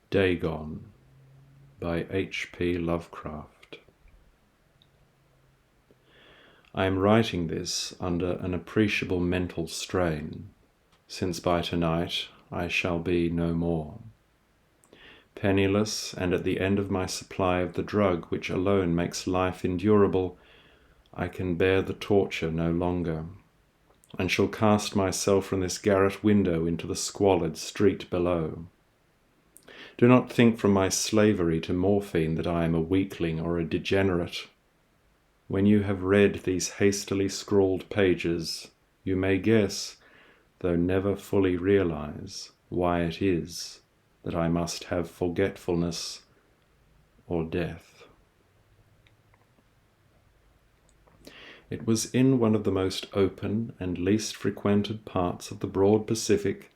Dagon by H.P. Lovecraft. I am writing this under an appreciable mental strain, since by tonight I shall be no more. Penniless and at the end of my supply of the drug which alone makes life endurable, I can bear the torture no longer, and shall cast myself from this garret window into the squalid street below. Do not think from my slavery to morphine that I am a weakling or a degenerate. When you have read these hastily scrawled pages, you may guess, though never fully realize, why it is that I must have forgetfulness or death. It was in one of the most open and least frequented parts of the broad Pacific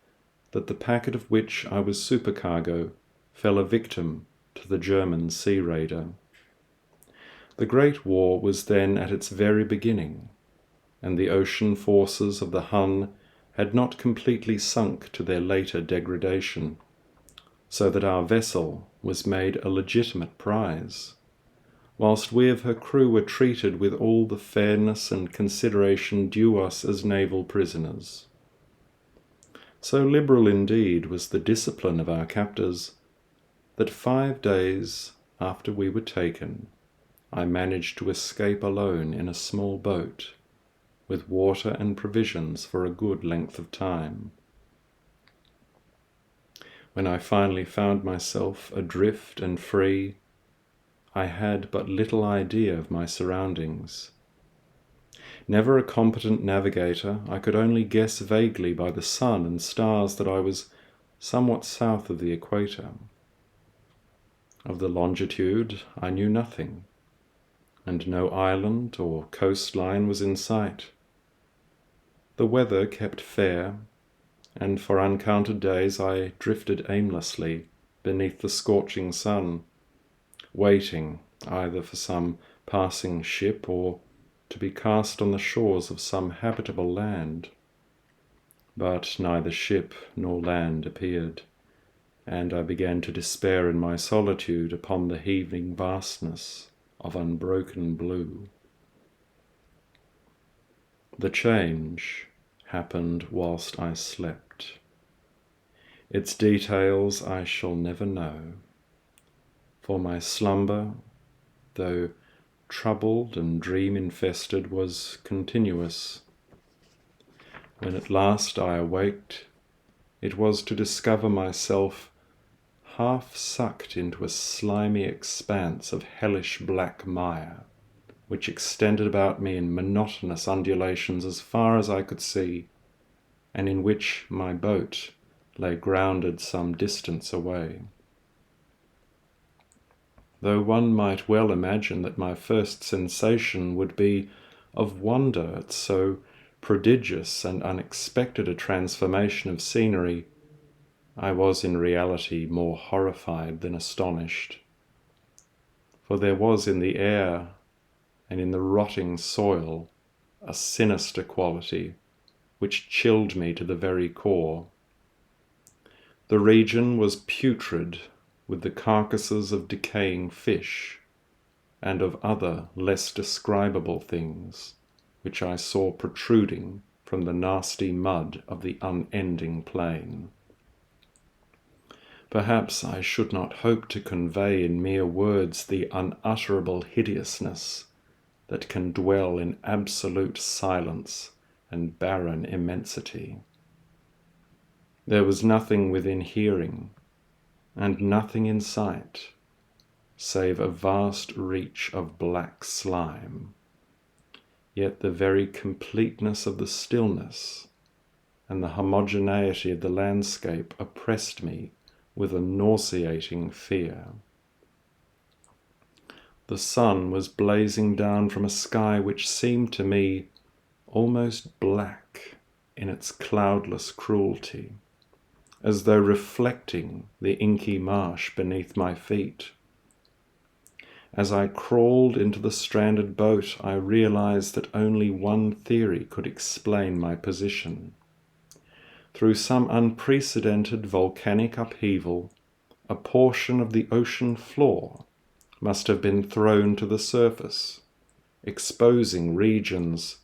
that the packet of which I was supercargo fell a victim to the German sea raider. The Great War was then at its very beginning, and the ocean forces of the Hun had not completely sunk to their later degradation, so that our vessel was made a legitimate prize, whilst we of her crew were treated with all the fairness and consideration due us as naval prisoners. So liberal indeed was the discipline of our captors that 5 days after we were taken, I managed to escape alone in a small boat, with water and provisions for a good length of time. When I finally found myself adrift and free, I had but little idea of my surroundings. Never a competent navigator, I could only guess vaguely by the sun and stars that I was somewhat south of the equator. Of the longitude I knew nothing, and no island or coastline was in sight. The weather kept fair, and for uncounted days I drifted aimlessly beneath the scorching sun, waiting either for some passing ship or to be cast on the shores of some habitable land. But neither ship nor land appeared, and I began to despair in my solitude upon the heaving vastness of unbroken blue. The change happened whilst I slept. Its details I shall never know, for my slumber, though troubled and dream-infested, was continuous. When at last I awaked, it was to discover myself half sucked into a slimy expanse of hellish black mire, which extended about me in monotonous undulations as far as I could see, and in which my boat lay grounded some distance away. Though one might well imagine that my first sensation would be of wonder at so prodigious and unexpected a transformation of scenery, I was in reality more horrified than astonished, for there was in the air and in the rotting soil a sinister quality which chilled me to the very core. The region was putrid with the carcasses of decaying fish and of other less describable things which I saw protruding from the nasty mud of the unending plain. Perhaps I should not hope to convey in mere words the unutterable hideousness that can dwell in absolute silence and barren immensity. There was nothing within hearing, and nothing in sight, save a vast reach of black slime. Yet the very completeness of the stillness and the homogeneity of the landscape oppressed me with a nauseating fear. The sun was blazing down from a sky which seemed to me almost black in its cloudless cruelty, as though reflecting the inky marsh beneath my feet. As I crawled into the stranded boat, I realized that only one theory could explain my position. Through some unprecedented volcanic upheaval, a portion of the ocean floor must have been thrown to the surface, exposing regions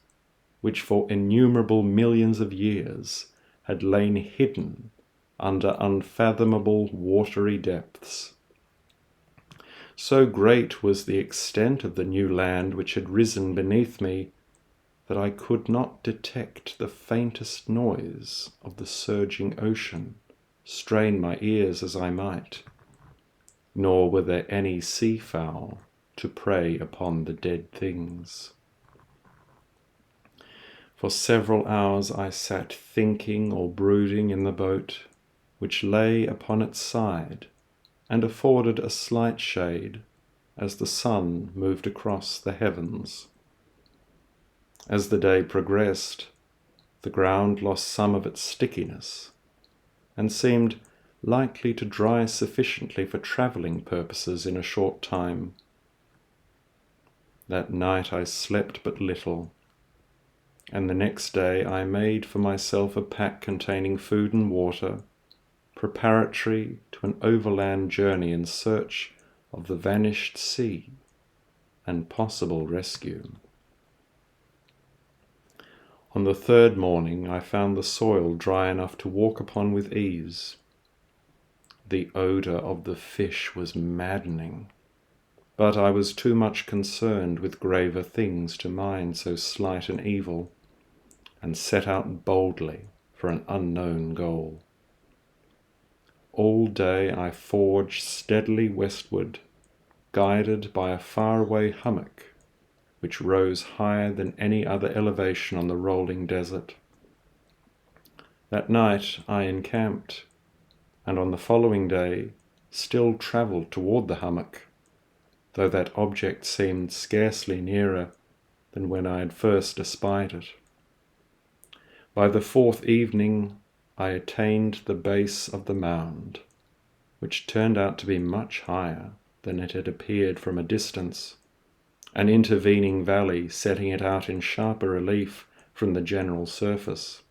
which for innumerable millions of years had lain hidden under unfathomable watery depths. So great was the extent of the new land which had risen beneath me that I could not detect the faintest noise of the surging ocean, strain my ears as I might, nor were there any seafowl to prey upon the dead things. For several hours I sat thinking or brooding in the boat, which lay upon its side and afforded a slight shade as the sun moved across the heavens. As the day progressed, the ground lost some of its stickiness and seemed likely to dry sufficiently for travelling purposes in a short time. That night I slept but little, and the next day I made for myself a pack containing food and water, preparatory to an overland journey in search of the vanished sea and possible rescue. On the third morning I found the soil dry enough to walk upon with ease. The odour of the fish was maddening, but I was too much concerned with graver things to mind so slight an evil, and set out boldly for an unknown goal. All day I forged steadily westward, guided by a faraway hummock which rose higher than any other elevation on the rolling desert. That night I encamped, and on the following day still travelled toward the hummock, though that object seemed scarcely nearer than when I had first espied it. By the fourth evening I attained the base of the mound, which turned out to be much higher than it had appeared from a distance, an intervening valley setting it out in sharper relief from the general surface.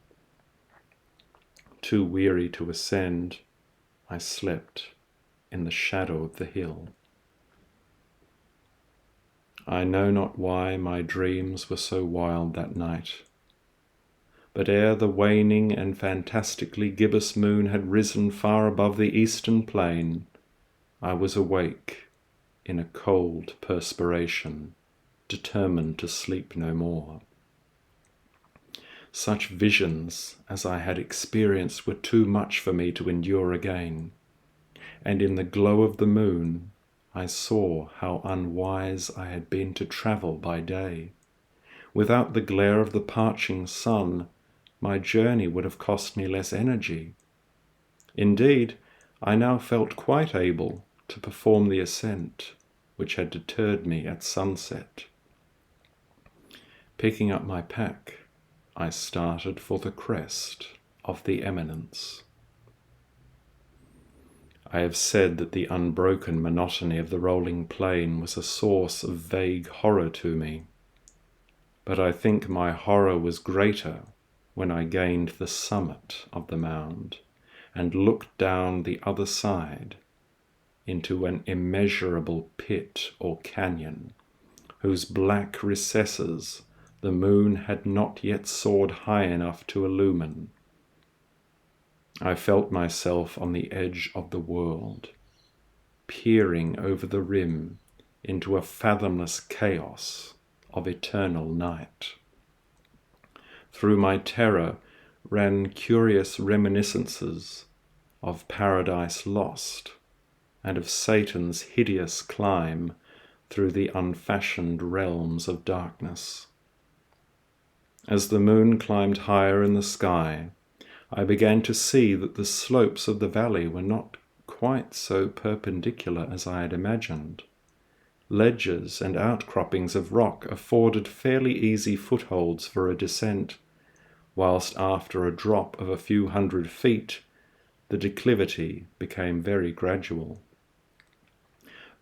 Too weary to ascend, I slept in the shadow of the hill. I know not why my dreams were so wild that night, but ere the waning and fantastically gibbous moon had risen far above the eastern plain, I was awake in a cold perspiration, determined to sleep no more. Such visions as I had experienced were too much for me to endure again, and in the glow of the moon I saw how unwise I had been to travel by day. Without the glare of the parching sun, my journey would have cost me less energy. Indeed, I now felt quite able to perform the ascent which had deterred me at sunset. Picking up my pack, I started for the crest of the eminence. I have said that the unbroken monotony of the rolling plain was a source of vague horror to me, but I think my horror was greater when I gained the summit of the mound and looked down the other side into an immeasurable pit or canyon, whose black recesses the moon had not yet soared high enough to illumine. I felt myself on the edge of the world, peering over the rim into a fathomless chaos of eternal night. Through my terror ran curious reminiscences of Paradise Lost and of Satan's hideous climb through the unfashioned realms of darkness. As the moon climbed higher in the sky, I began to see that the slopes of the valley were not quite so perpendicular as I had imagined. Ledges and outcroppings of rock afforded fairly easy footholds for a descent, whilst after a drop of a few hundred feet, the declivity became very gradual.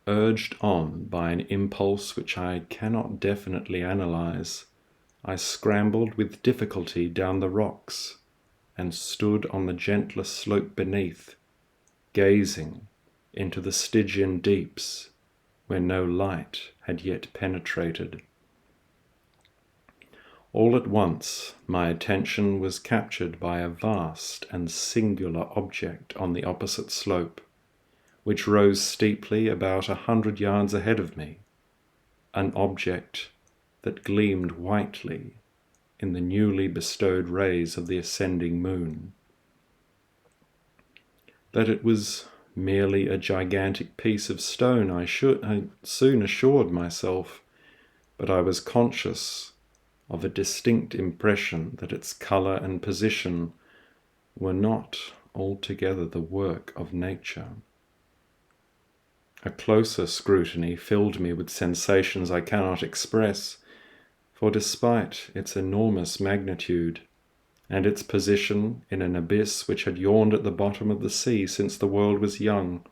Urged on by an impulse which I cannot definitely analyze, I scrambled with difficulty down the rocks and stood on the gentler slope beneath, gazing into the Stygian deeps where no light had yet penetrated. All at once my attention was captured by a vast and singular object on the opposite slope, which rose steeply about 100 yards ahead of me, an object that gleamed whitely in the newly bestowed rays of the ascending moon. That it was merely a gigantic piece of stone I soon assured myself, but I was conscious of a distinct impression that its colour and position were not altogether the work of nature. A closer scrutiny filled me with sensations I cannot express, for despite its enormous magnitude and its position in an abyss which had yawned at the bottom of the sea since the world was young,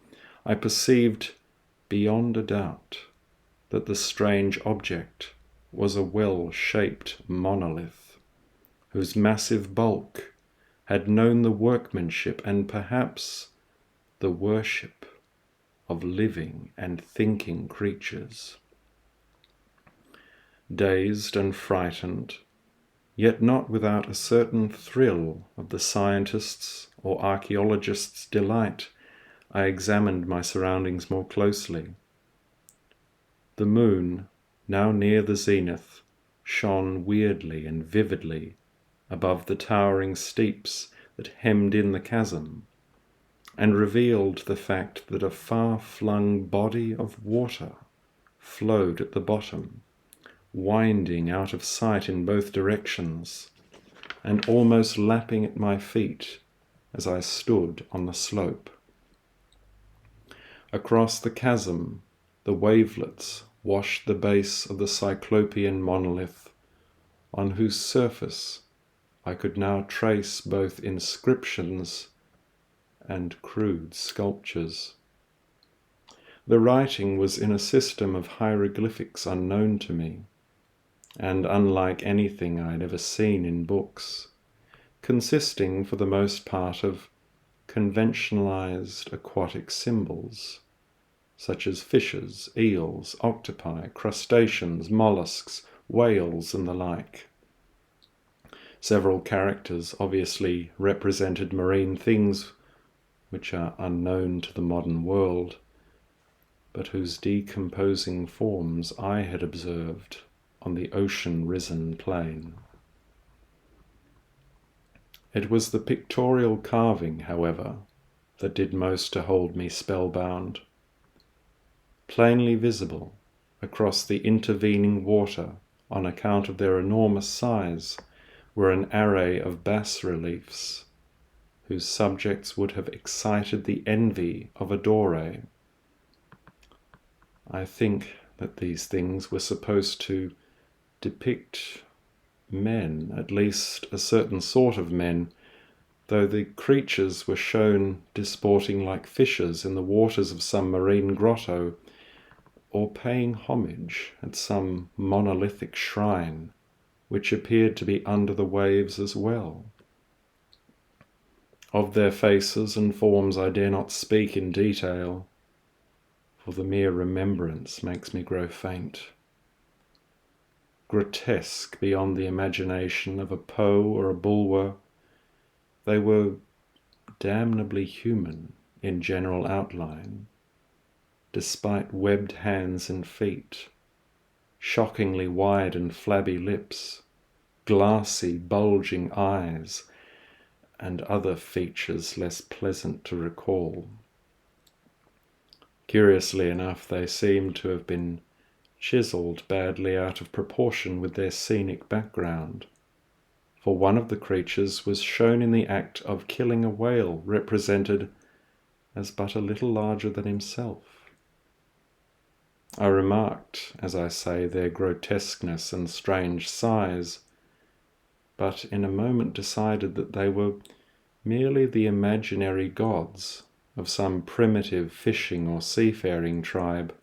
I perceived beyond a doubt that the strange object was a well-shaped monolith, whose massive bulk had known the workmanship and perhaps the worship of living and thinking creatures. Dazed and frightened, yet not without a certain thrill of the scientist's or archaeologist's delight, I examined my surroundings more closely. The moon, now near the zenith, shone weirdly and vividly above the towering steeps that hemmed in the chasm, and revealed the fact that a far-flung body of water flowed at the bottom, winding out of sight in both directions, and almost lapping at my feet as I stood on the slope. Across the chasm, the wavelets washed the base of the cyclopean monolith, on whose surface I could now trace both inscriptions and crude sculptures. The writing was in a system of hieroglyphics unknown to me, and unlike anything I had ever seen in books, consisting for the most part of conventionalized aquatic symbols, such as fishes, eels, octopi, crustaceans, mollusks, whales, and the like. Several characters obviously represented marine things which are unknown to the modern world, but whose decomposing forms I had observed on the ocean-risen plain. It was the pictorial carving, however, that did most to hold me spellbound. Plainly visible across the intervening water on account of their enormous size were an array of bas-reliefs, whose subjects would have excited the envy of a Doré. I think that these things were supposed to depict men, at least a certain sort of men, though the creatures were shown disporting like fishes in the waters of some marine grotto, or paying homage at some monolithic shrine, which appeared to be under the waves as well. Of their faces and forms I dare not speak in detail, for the mere remembrance makes me grow faint. Grotesque beyond the imagination of a Poe or a Bulwer, they were damnably human in general outline, despite webbed hands and feet, shockingly wide and flabby lips, glassy, bulging eyes, and other features less pleasant to recall. Curiously enough, they seemed to have been chiseled badly out of proportion with their scenic background, for one of the creatures was shown in the act of killing a whale represented as but a little larger than himself. I remarked, as I say, their grotesqueness and strange size, but in a moment decided that they were merely the imaginary gods of some primitive fishing or seafaring tribe,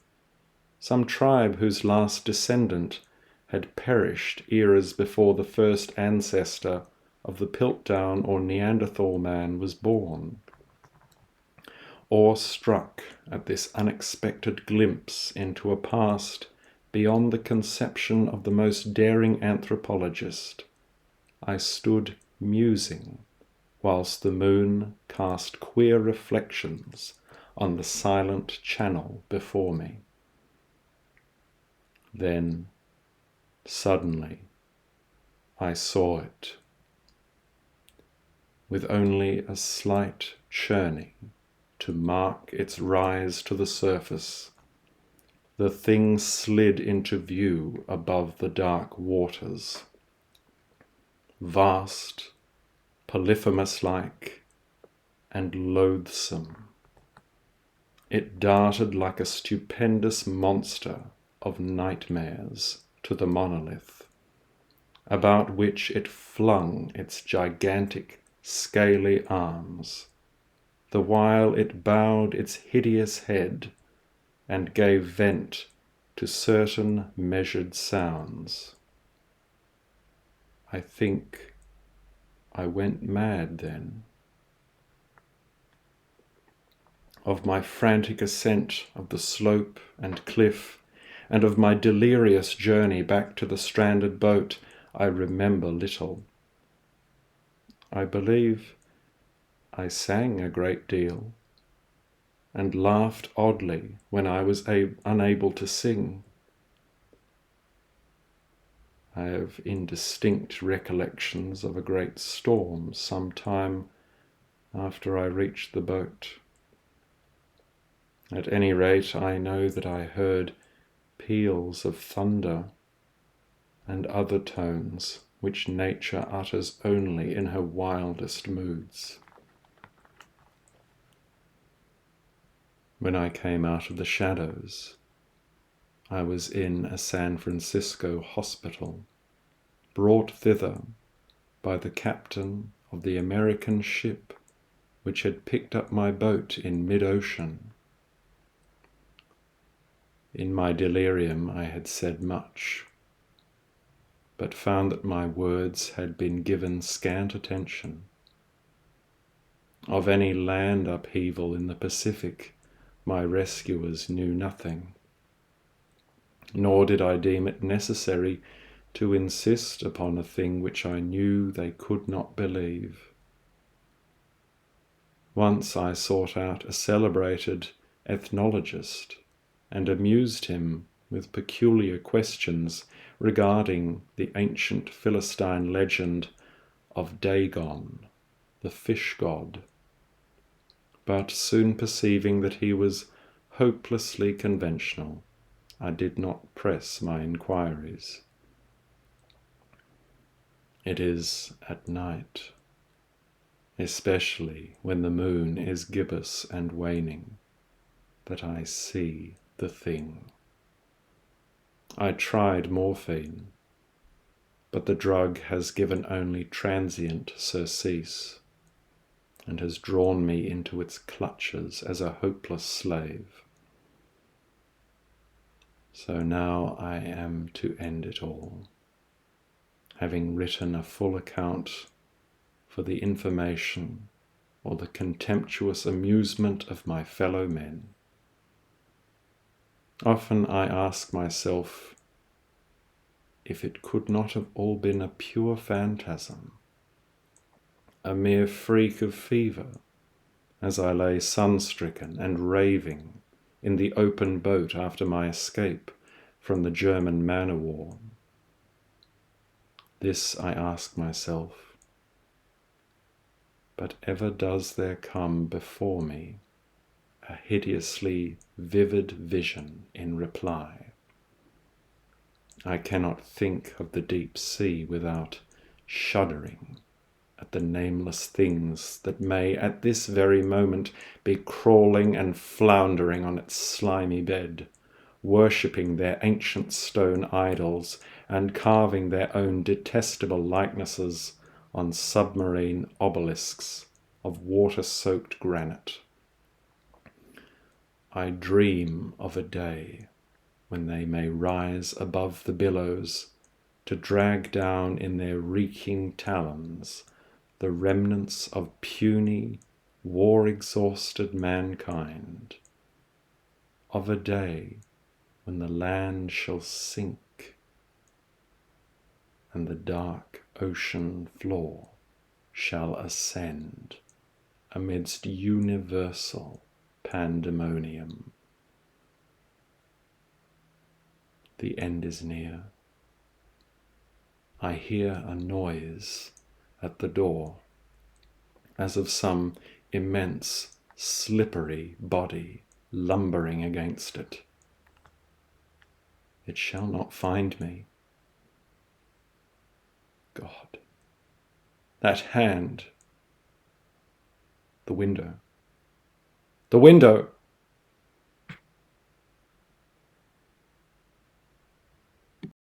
some tribe whose last descendant had perished eras before the first ancestor of the Piltdown or Neanderthal man was born. awestruck at this unexpected glimpse into a past beyond the conception of the most daring anthropologist, I stood musing whilst the moon cast queer reflections on the silent channel before me. Then, suddenly, I saw it. With only a slight churning to mark its rise to the surface, the thing slid into view above the dark waters. Vast, Polyphemus-like, and loathsome, it darted like a stupendous monster of nightmares to the monolith, about which it flung its gigantic, scaly arms, the while it bowed its hideous head and gave vent to certain measured sounds. I think I went mad then. Of my frantic ascent of the slope and cliff, and of my delirious journey back to the stranded boat, I remember little. I believe I sang a great deal, and laughed oddly when I was unable to sing. I have indistinct recollections of a great storm some time after I reached the boat. At any rate, I know that I heard peals of thunder and other tones which nature utters only in her wildest moods. When I came out of the shadows, I was in a San Francisco hospital, brought thither by the captain of the American ship which had picked up my boat in mid-ocean. In my delirium I had said much, but found that my words had been given scant attention. Of any land upheaval in the Pacific, my rescuers knew nothing, nor did I deem it necessary to insist upon a thing which I knew they could not believe. Once I sought out a celebrated ethnologist and amused him with peculiar questions regarding the ancient Philistine legend of Dagon, the fish god, but soon perceiving that he was hopelessly conventional, I did not press my inquiries. It is at night, especially when the moon is gibbous and waning, that I see the thing. I tried morphine, but the drug has given only transient surcease, and has drawn me into its clutches as a hopeless slave. So now I am to end it all, having written a full account for the information or the contemptuous amusement of my fellow men. Often I ask myself if it could not have all been a pure phantasm, a mere freak of fever, as I lay sun-stricken and raving in the open boat after my escape from the German man-o'-war. This I ask myself, but ever does there come before me a hideously vivid vision in reply. I cannot think of the deep sea without shuddering at the nameless things that may at this very moment be crawling and floundering on its slimy bed, worshipping their ancient stone idols and carving their own detestable likenesses on submarine obelisks of water-soaked granite. I dream of a day when they may rise above the billows to drag down in their reeking talons the remnants of puny, war-exhausted mankind, of a day when the land shall sink and the dark ocean floor shall ascend amidst universal pandemonium. The end is near. I hear a noise at the door, as of some immense, slippery body lumbering against it. It shall not find me. God, that hand. The window. The window!